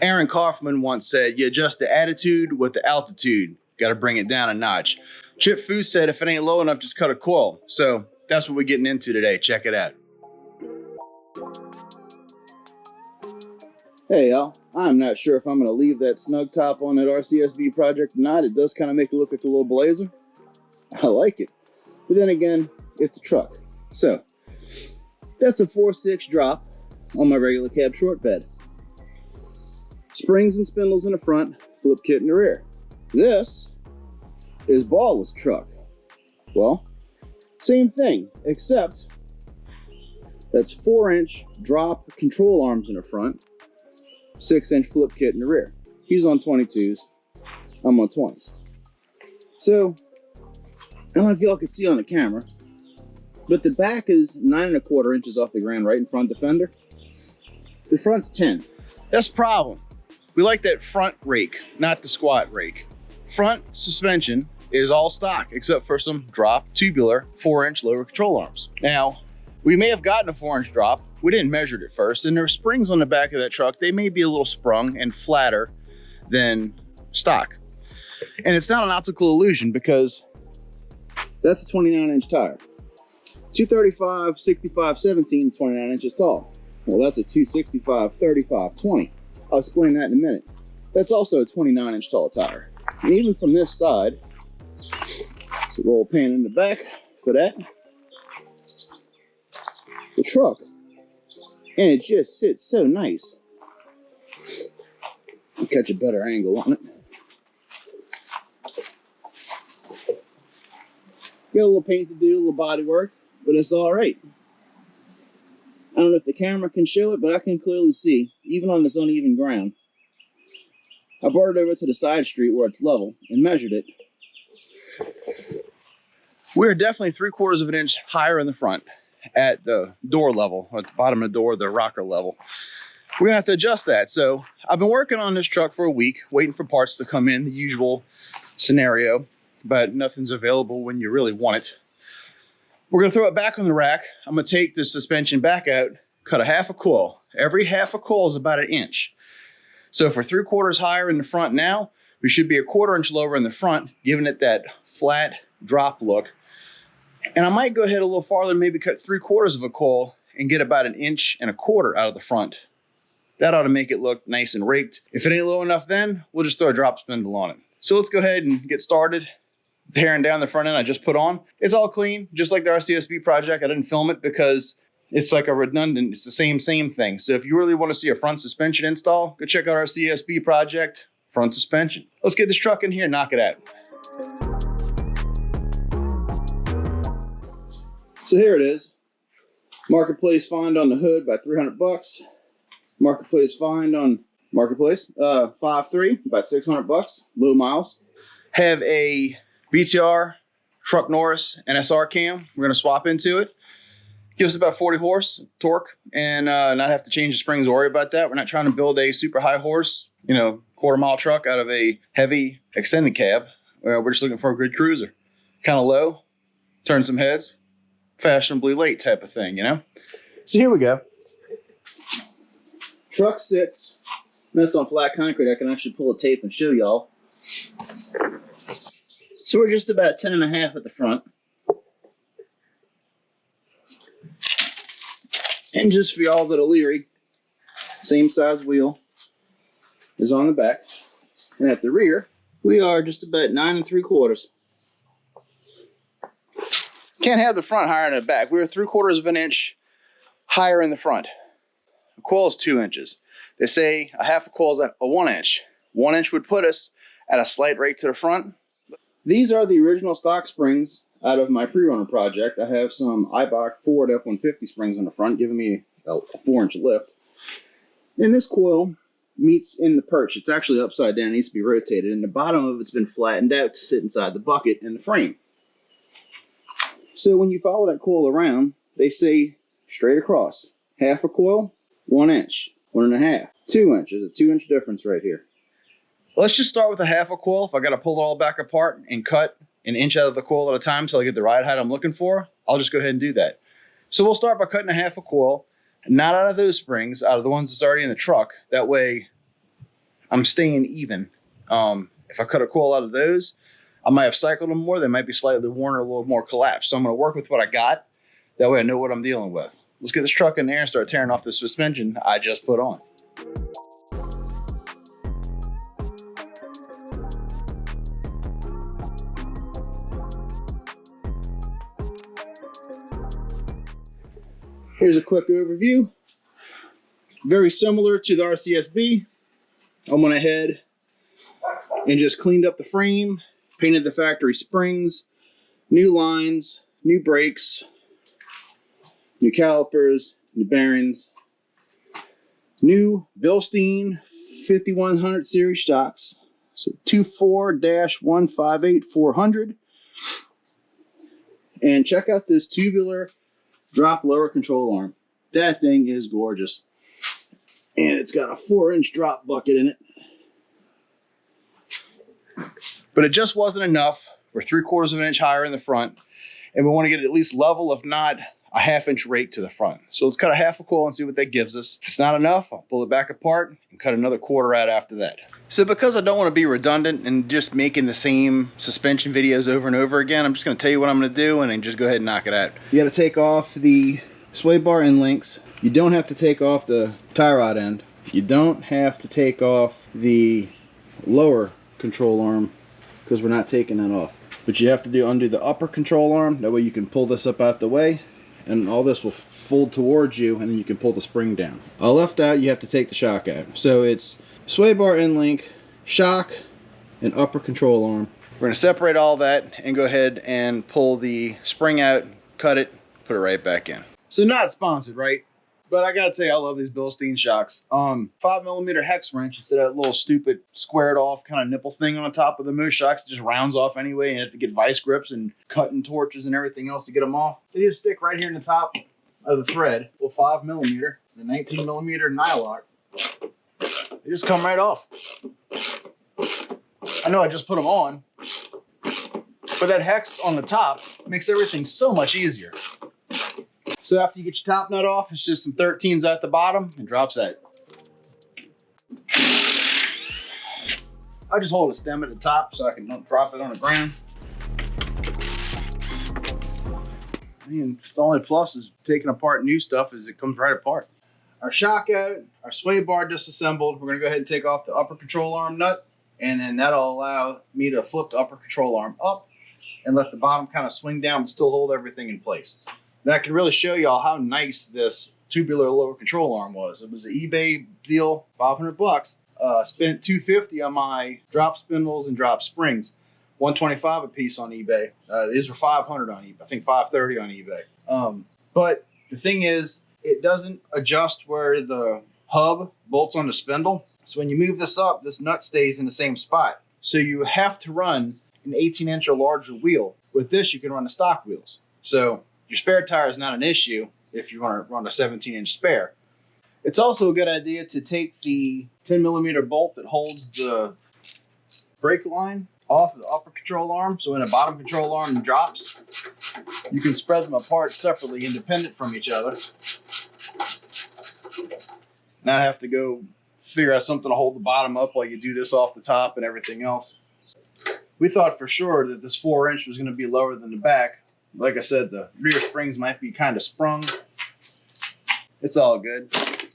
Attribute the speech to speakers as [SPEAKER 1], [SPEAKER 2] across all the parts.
[SPEAKER 1] Aaron Kaufman once said, you adjust the attitude with the altitude. Got to bring it down a notch. Chip Fu said, if it ain't low enough, just cut a coil. So that's what we're getting into today. Check it out. Hey y'all, I'm not sure if I'm going to leave that snug top on that RCSB project or not. It does kind of make it look like a little blazer. I like it. But then again, it's a truck. So that's a 4.6 drop on my regular cab short bed. Springs and spindles in the front, flip kit in the rear. This is ballless truck. Well, same thing, except that's 4-inch drop control arms in the front, 6-inch flip kit in the rear. He's on 22s, I'm on 20s. So, I don't know if y'all can see on the camera, but the back is 9.25 inches off the ground right in front of the fender. The front's 10. That's a problem. We like that front rake, not the squat rake. Front suspension is all stock, except for some drop tubular 4-inch lower control arms. Now, we may have gotten a 4-inch drop. We didn't measure it at first, and there are springs on the back of that truck. They may be a little sprung and flatter than stock. And it's not an optical illusion because that's a 29-inch tire. 235, 65, 17, 29 inches tall. Well, that's a 265, 35, 20. I'll explain that in a minute. That's also a 29-inch tall tire. And even from this side, so roll pan in the back for that. The truck, and it just sits so nice. I'll catch a better angle on it. Got a little paint to do, a little body work, but it's all right. I don't know if the camera can show it, but I can clearly see, even on this uneven ground. I brought it over to the side street where it's level and measured it. We're definitely 3/4 of an inch higher in the front at the door level, at the bottom of the door, the rocker level. We're gonna have to adjust that. So I've been working on this truck for a week, waiting for parts to come in, the usual scenario, but nothing's available when you really want it. We're gonna throw it back on the rack. I'm gonna take the suspension back out, cut a half a coil. Every half a coil is about 1 inch. So if we're 3/4 higher in the front now, we should be 1/4 inch lower in the front, giving it that flat drop look. And I might go ahead a little farther, maybe cut 3/4 of a coil and get about 1.25 inches out of the front. That ought to make it look nice and raked. If it ain't low enough then, we'll just throw a drop spindle on it. So let's go ahead and get started. Tearing down the front end I just put on. It's all clean, just like the RCSB project. I didn't film it because it's like a redundant, it's the same thing. So if you really want to see a front suspension install, go check out our CSB project, front suspension. Let's get this truck in here and knock it out. So here it is. Marketplace find on the hood by 300 bucks. Marketplace find on Marketplace, 5.3, about 600 bucks, low miles. Have a BTR Truck Norris NSR cam. We're gonna swap into it. Gives us about 40 horse torque and not have to change the springs or worry about that. We're not trying to build a super high horse, 1/4 mile truck out of a heavy extended cab. We're just looking for a good cruiser. Kind of low, turn some heads, fashionably late type of thing, So here we go. Truck sits, that's on flat concrete. I can actually pull a tape and show y'all. So we're just about 10.5 at the front. And just for y'all that are leery, same size wheel is on the back. And at the rear, we are just about 9 3/4. Can't have the front higher than the back. We're 3/4 of an inch higher in the front. The coil is 2 inches. They say a half a coil is a 1 inch. 1 inch would put us at a slight rake to the front. These are the original stock springs out of my pre-runner project. I have some Eibach Ford F-150 springs on the front, giving me a 4-inch lift. And this coil meets in the perch. It's actually upside down, it needs to be rotated, and the bottom of it's been flattened out to sit inside the bucket in the frame. So when you follow that coil around, they say straight across. Half a coil, 1 inch, 1.5, 2 inches, a 2-inch difference right here. Let's just start with a half a coil. If I got to pull it all back apart and cut 1 inch out of the coil at a time until I get the ride height I'm looking for, I'll just go ahead and do that. So we'll start by cutting a half a coil, not out of those springs, out of the ones that's already in the truck. That way I'm staying even. If I cut a coil out of those, I might have cycled them more. They might be slightly worn or a little more collapsed. So I'm going to work with what I got. That way I know what I'm dealing with. Let's get this truck in there and start tearing off the suspension I just put on. Here's a quick overview. Very similar to the RCSB. I went ahead and just cleaned up the frame, painted the factory springs, new lines, new brakes, new calipers, new bearings, new Bilstein 5100 series shocks. So 24-158-400. And check out this tubular drop lower control arm. That thing is gorgeous. And it's got a 4-inch drop bucket in it. But it just wasn't enough. We're 3/4 of an inch higher in the front. And we want to get at least level, if not a 1/2 inch rake to the front. So let's cut a 1/2 coil and see what that gives us. If it's not enough, I'll pull it back apart and cut another 1/4 out after that. So because I don't want to be redundant and just making the same suspension videos over and over again, I'm just going to tell you what I'm going to do and then just go ahead and knock it out. You got to take off the sway bar end links. You don't have to take off the tie rod end. You don't have to take off the lower control arm because we're not taking that off. But you have to undo the upper control arm. That way you can pull this up out the way and all this will fold towards you and then you can pull the spring down. All left out, you have to take the shock out. So it's sway bar end link, shock, and upper control arm. We're going to separate all that and go ahead and pull the spring out, cut it, put it right back in. So not sponsored, right? But I gotta tell you, I love these Bilstein shocks. 5mm hex wrench instead of that little stupid squared off kind of nipple thing on the top of the most shocks. It just rounds off anyway, and you have to get vice grips and cutting torches and everything else to get them off. They just stick right here in the top of the thread. Well, 5mm, the 19mm nylock. They just come right off. I know I just put them on, but that hex on the top makes everything so much easier. So after you get your top nut off, it's just some 13s at the bottom and drops that. I just hold a stem at the top so I can drop it on the ground. And the only plus is taking apart new stuff is it comes right apart. Our shock out, our sway bar disassembled. We're gonna go ahead and take off the upper control arm nut, and then that'll allow me to flip the upper control arm up and let the bottom kind of swing down but still hold everything in place. That can really show y'all how nice this tubular lower control arm was. It was an eBay deal, 500 bucks. Spent $250 on my drop spindles and drop springs, $125 a piece on eBay. These were $500 on eBay. I think $530 on eBay. But the thing is, it doesn't adjust where the hub bolts on the spindle. So when you move this up, this nut stays in the same spot. So you have to run an 18-inch or larger wheel. With this, you can run the stock wheels. So your spare tire is not an issue if you want to run a 17-inch spare. It's also a good idea to take the 10mm bolt that holds the brake line off of the upper control arm. So when the bottom control arm drops, you can spread them apart separately, independent from each other. Now I have to go figure out something to hold the bottom up while you do this off the top and everything else. We thought for sure that this 4-inch was going to be lower than the back. Like I said, the rear springs might be kind of sprung. It's all good.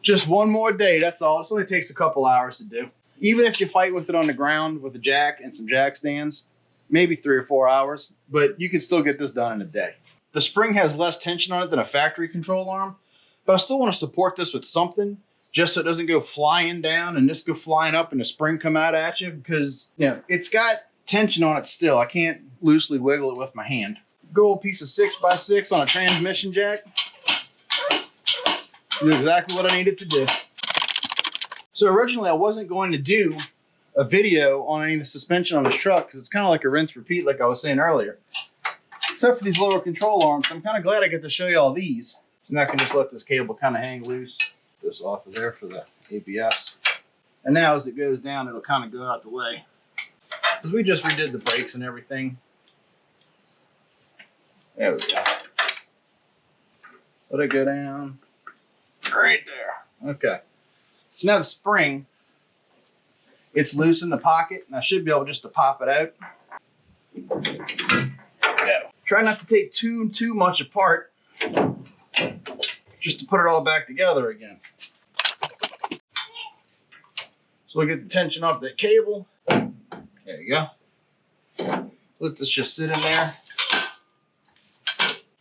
[SPEAKER 1] Just one more day, that's all. This only takes a couple hours to do. Even if you fight with it on the ground with a jack and some jack stands, maybe 3 or 4 hours, but you can still get this done in a day. The spring has less tension on it than a factory control arm, but I still want to support this with something just so it doesn't go flying down and just go flying up and the spring come out at you, because it's got tension on it still. I can't loosely wiggle it with my hand. Good old piece of 6x6 on a transmission jack. Do exactly what I needed to do. So originally I wasn't going to do a video on any of the suspension on this truck because it's kind of like a rinse repeat like I was saying earlier. Except for these lower control arms. I'm kind of glad I get to show you all these. So now I can just let this cable kind of hang loose. This off of there for the ABS. And now as it goes down, it'll kind of go out the way. Because we just redid the brakes and everything. There we go. Let it go down. Right there. Okay. So now the spring it's loose in the pocket, and I should be able just to pop it out. Yeah. Try not to take too much apart, just to put it all back together again. So we get the tension off that cable. There you go. Let this just sit in there.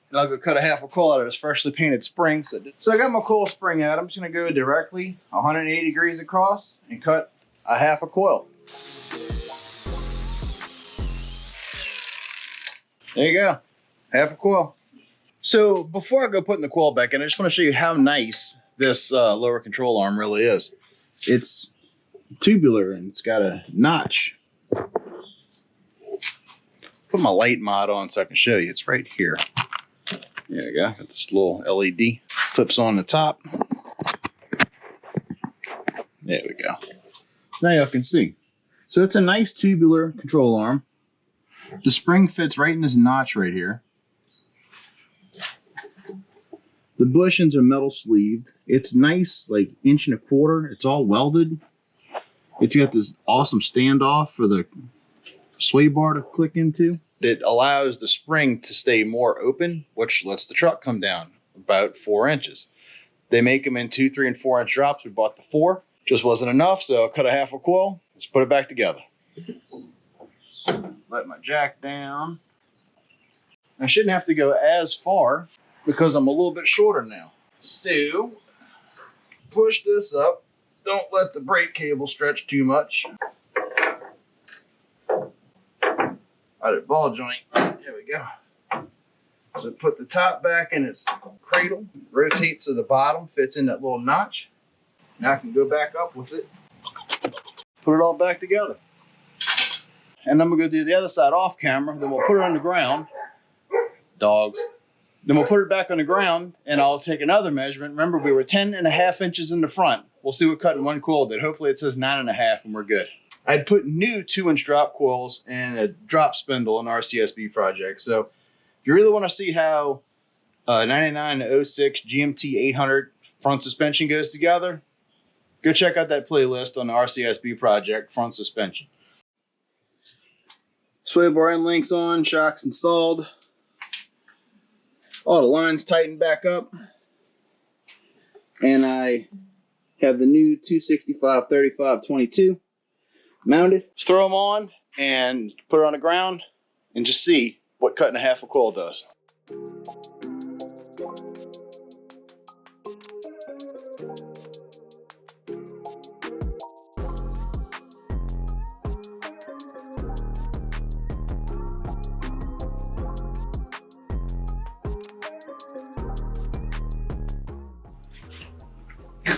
[SPEAKER 1] And I'll go cut a half a coil out of this freshly painted spring. So I got my coil spring out. I'm just gonna go directly 180 degrees across and cut a half a coil. There you go, half a coil. So before I go putting the coil back in, I just want to show you how nice this lower control arm really is. It's tubular and it's got a notch. Put my light mod on so I can show you. It's right here. There you go. Got this little LED. Clips on the top. There we go. Now y'all can see. So it's a nice tubular control arm. The spring fits right in this notch right here. The bushings are metal sleeved. It's nice, like 1.25 inches. It's all welded. It's got this awesome standoff for the sway bar to click into. It allows the spring to stay more open, which lets the truck come down about 4 inches. They make them in 2, 3, and 4 inch drops. We bought the 4. Just wasn't enough, so I cut a half a coil. Let's put it back together. Let my jack down. I shouldn't have to go as far because I'm a little bit shorter now. So, push this up. Don't let the brake cable stretch too much. Got it ball joint. There we go. So put the top back in its cradle, rotate to the bottom, fits in that little notch. Now I can go back up with it, put it all back together. And I'm gonna go do the other side off camera, then we'll put it on the ground. Dogs. Then we'll put it back on the ground and I'll take another measurement. Remember, we were 10.5 inches in the front. We'll see what cutting one coil did. Hopefully it says 9.5 and we're good. I'd put new 2-inch drop coils and a drop spindle in our CSB project. So if you really want to see how 99-06 GMT 800 front suspension goes together, go check out that playlist on the RCSB project, front suspension. Sway bar end links on, shocks installed. All the lines tightened back up. And I have the new 265/35/22 mounted. Let's throw them on and put it on the ground and just see what cutting a half a coil does.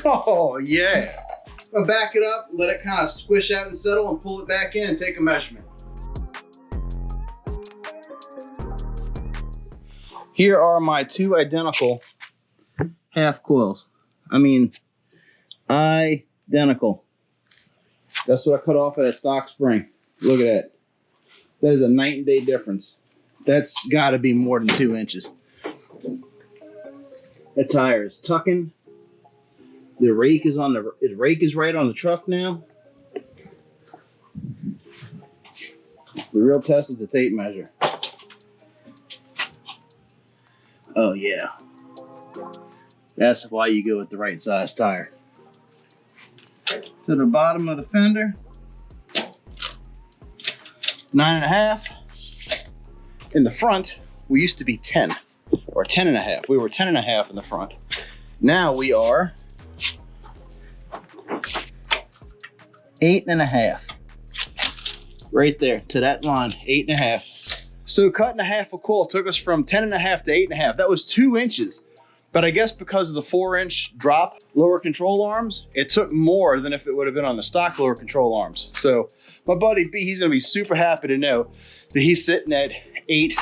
[SPEAKER 1] Oh yeah. I'll back it up, let it kind of squish out and settle, and pull it back in and take a measurement. Here are my 2 identical half coils. I mean, identical. That's what I cut off of that stock spring. Look at that. That is a night and day difference. That's got to be more than 2 inches. That tire is tucking. The rake is right on the truck now. The real test is the tape measure. Oh yeah. That's why you go with the right size tire. To the bottom of the fender. 9.5. In the front, we used to be 10 or 10.5. We were 10.5 in the front. Now we are 8.5. Right there to that line, 8.5. So cutting a half a coil took us from 10.5 to 8.5. That was 2 inches. But I guess because of the 4-inch drop lower control arms, it took more than if it would have been on the stock lower control arms. So my buddy B, he's gonna be super happy to know that he's sitting at 8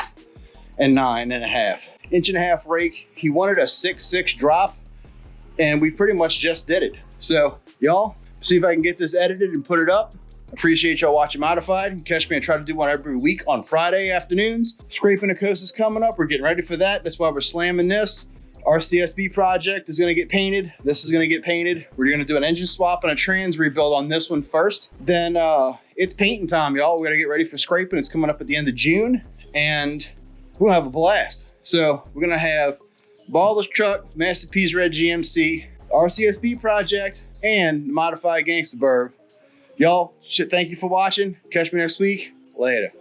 [SPEAKER 1] and 9.5. 1.5 rake. He wanted a 6.6 drop, and we pretty much just did it. So y'all, see if I can get this edited and put it up. Appreciate y'all watching Modified. Catch me and try to do one every week on Friday afternoons. Scraping the coast is coming up. We're getting ready for that. That's why we're slamming this. Our CSB project is gonna get painted. This is gonna get painted. We're gonna do an engine swap and a trans rebuild on this one first. Then it's painting time, y'all. We gotta get ready for scraping. It's coming up at the end of June, and we're gonna have a blast. So we're gonna have ballless truck, Master P's red GMC, our CSB project, and modified Gangsta Burb. Y'all, thank you for watching. Catch me next week. Later.